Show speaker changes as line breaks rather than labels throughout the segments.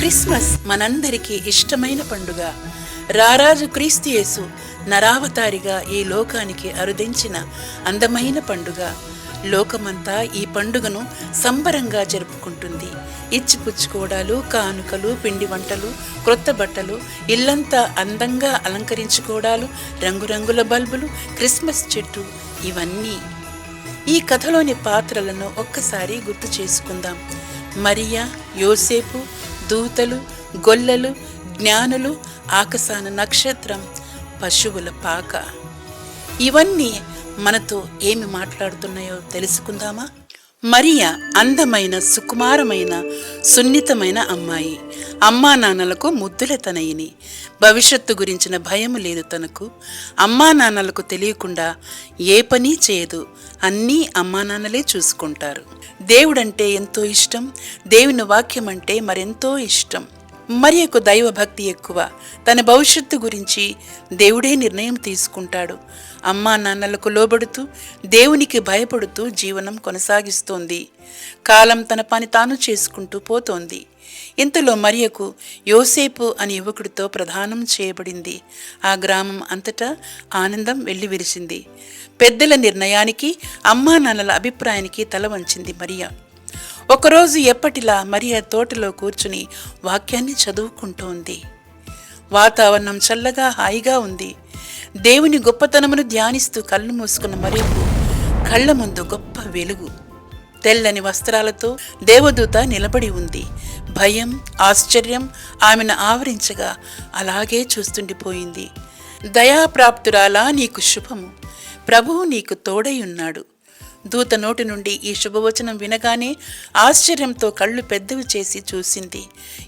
Christmas మనందరికీ ఇష్టమైన పండుగ. రారాజు క్రీస్తు యేసు నరావతారిగా ఈ లోకానికి అరుదించిన అందమైన పండుగ. లోకమంతా ఈ పండుగను సంబరంగా జరుపుకుంటుంది. ఇచ్చిపుచ్చుకోవడాలు, కానుకలు, పిండి వంటలు, క్రొత్త బట్టలు, ఇల్లంతా అందంగా అలంకరించుకోవడాలు, రంగురంగుల బల్బులు, క్రిస్మస్ చెట్టు, ఇవన్నీ. ఈ కథలోని పాత్రలను ఒక్కసారి గుర్తు చేసుకుందాం. మరియా, యోసేపు, దూతలు, గొల్లలు, జ్ఞానులు, ఆకాశాన నక్షత్రం, పశువుల పాక, ఇవన్నీ మనతో ఏమి మాట్లాడుతున్నాయో తెలుసుకుందామా? మరియా అందమైన, సుకుమారమైన, సున్నితమైన అమ్మాయి. అమ్మా నాన్నలకు ముద్దుల తనయిని. భవిష్యత్తు గురించిన భయం లేదు తనకు. అమ్మా నాన్నలకు తెలియకుండా ఏ పని చేయదు. అన్నీ అమ్మా నాన్నలే చూసుకుంటారు. దేవుడంటే ఎంతో ఇష్టం. దేవుని వాక్యం అంటే మరెంతో ఇష్టం. మరియకు దైవభక్తి ఎక్కువ. తన భవిష్యత్తు గురించి దేవుడే నిర్ణయం తీసుకుంటాడు. అమ్మా నాన్నలకు లోబడుతూ, దేవునికి భయపడుతూ జీవనం కొనసాగిస్తోంది. కాలం తన పని తాను చేసుకుంటూ పోతోంది. ఇంతలో మరియకు యోసేపు అనే యువకుడితో ప్రదానం చేయబడింది. ఆ గ్రామం అంతటా ఆనందం వెల్లివిరిసింది. పెద్దల నిర్ణయానికి, అమ్మా నాన్నల అభిప్రాయానికి తల వంచింది మరియా. ఒకరోజు ఎప్పటిలా మరియా తోటలో కూర్చుని వాక్యాన్ని చదువుకుంటోంది. వాతావరణం చల్లగా, హాయిగా ఉంది. దేవుని గొప్పతనమును ధ్యానిస్తూ కళ్ళు మూసుకున్న మరియకు కళ్ళ ముందు గొప్ప వెలుగు. తెల్లని వస్త్రాలతో దేవదూత నిలబడి ఉంది. భయం, ఆశ్చర్యం ఆమెను ఆవరించగా అలాగే చూస్తుండిపోయింది. దయాప్రాప్తురాలా, నీకు శుభము, ప్రభువు నీకు తోడై ఉన్నాడు. దూత నోటి నుండి ఈ శుభవచనం వినగానే ఆశ్చర్యంతో కళ్ళు పెద్దవి చేసి చూసింది.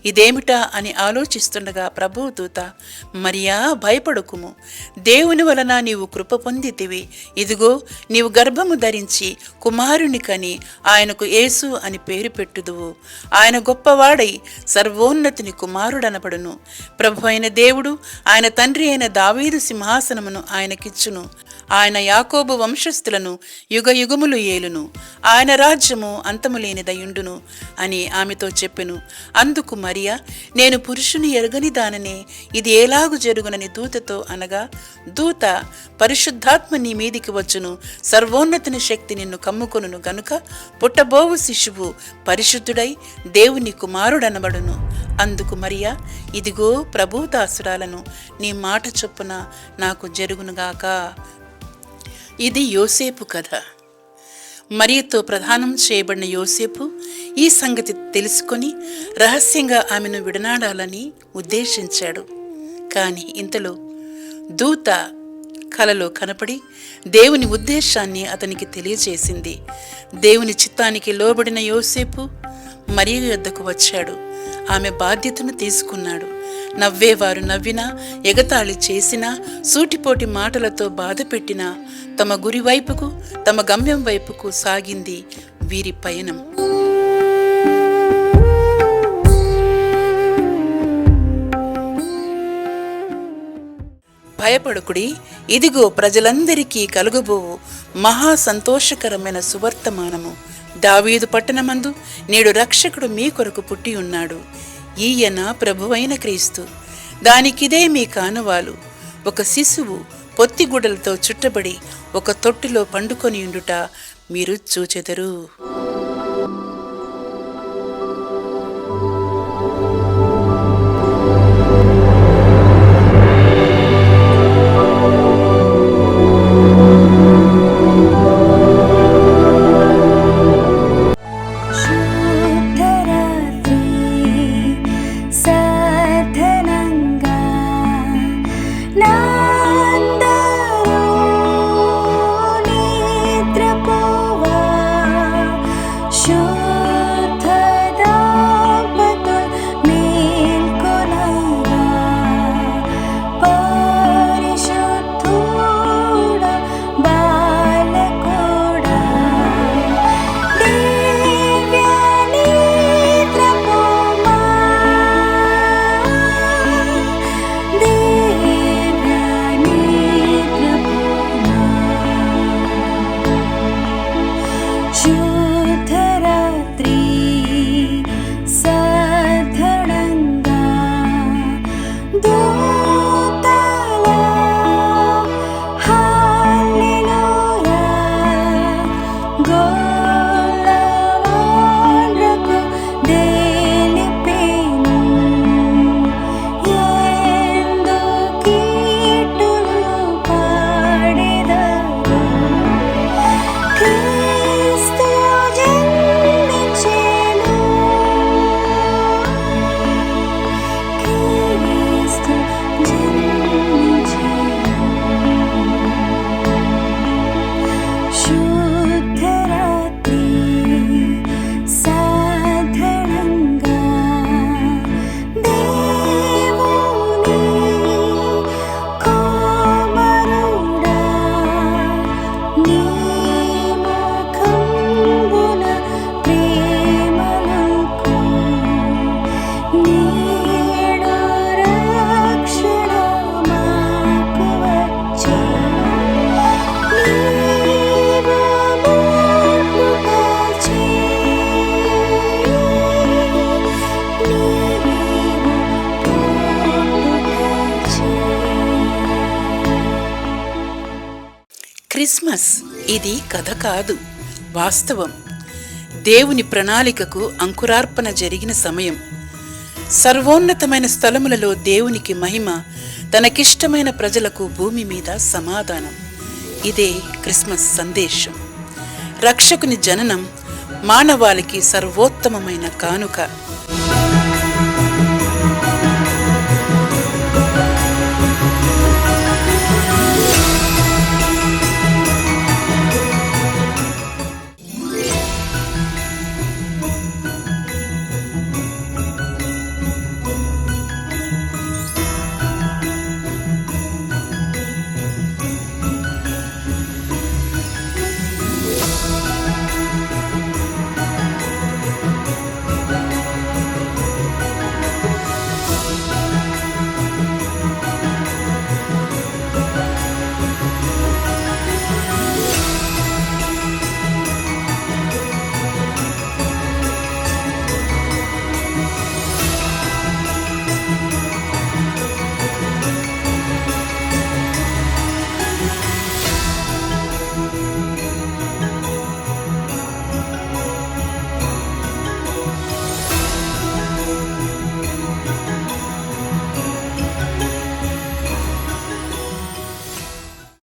ఇదేమిటా అని ఆలోచిస్తుండగా ప్రభువు దూత, మరియా, భయపడకుము, దేవుని వలన నీవు కృప పొందితివి. ఇదిగో, నీవు గర్భము ధరించి కుమారుని కని ఆయనకు యేసు అని పేరు పెట్టుదువు. ఆయన గొప్పవాడై సర్వోన్నతిని కుమారుడనబడును. ప్రభు అయిన దేవుడు ఆయన తండ్రి అయిన దావీదు సింహాసనమును ఆయనకిచ్చును. ఆయన యాకోబు వంశస్థులను యుగ యుగములు ఏలును. ఆయన రాజ్యము అంతము లేనిదయుండును అని ఆమెతో చెప్పెను. అందుకు మరియా, నేను పురుషుని ఎరుగని దాననే, ఇది ఎలాగు జరుగునని దూతతో అనగా, దూత, పరిశుద్ధాత్మ నీ మీదికి వచ్చును, సర్వోన్నతిని శక్తి నిన్ను కమ్ముకొనును గనుక పుట్టబోవు శిశువు పరిశుద్ధుడై దేవుని కుమారుడనబడును. అందుకు మరియా, ఇదిగో ప్రభుదాసురాలను, నీ మాట చొప్పున నాకు జరుగునుగాక. ఇది యోసేపు కథ. మరియతో ప్రదానం చేయబడిన యోసేపు ఈ సంగతి తెలుసుకొని రహస్యంగా ఆమెను విడనాడాలని ఉద్దేశించాడు. కానీ ఇంతలో దూత కలలో కనపడి దేవుని ఉద్దేశాన్ని అతనికి తెలియజేసింది. దేవుని చిత్తానికి లోబడిన యోసేపు మరియ యొద్దకు వచ్చాడు. ఆమె బాధ్యతను తీసుకున్నాడు. నవ్వేవారు నవ్వినా, ఎగతాళి చేసినా, సూటిపోటి మాటలతో బాధ పెట్టినా తమ గురి వైపుకు, తమ గమ్యం వైపుకు సాగింది వీరి పయనం. భయపడుకుడి, ఇదిగో ప్రజలందరికీ కలుగబోవు మహా సంతోషకరమైన సువర్తమానము. దావీదు పట్టణమందు నేడు రక్షకుడు మీ కొరకు పుట్టి ఉన్నాడు. ఈయన ప్రభువైన క్రీస్తు. దానికిదే మీ కానువాలు. ఒక శిశువు పొత్తిగుడ్డలతో చుట్టబడి ఒక తొట్టిలో పండుకొని ఉండుట మీరు చూచెదరు. క్రిస్మస్ ఇది కథ కాదు, వాస్తవం. దేవుని ప్రణాళికకు అంకురార్పణ జరిగిన సమయం. సర్వోన్నతమైన స్థలములలో దేవునికి మహిమ, తనకిష్టమైన ప్రజలకు భూమి మీద సమాధానం. ఇదే క్రిస్మస్ సందేశం. రక్షకుని జననం మానవాళికి సర్వోత్తమమైన కానుక.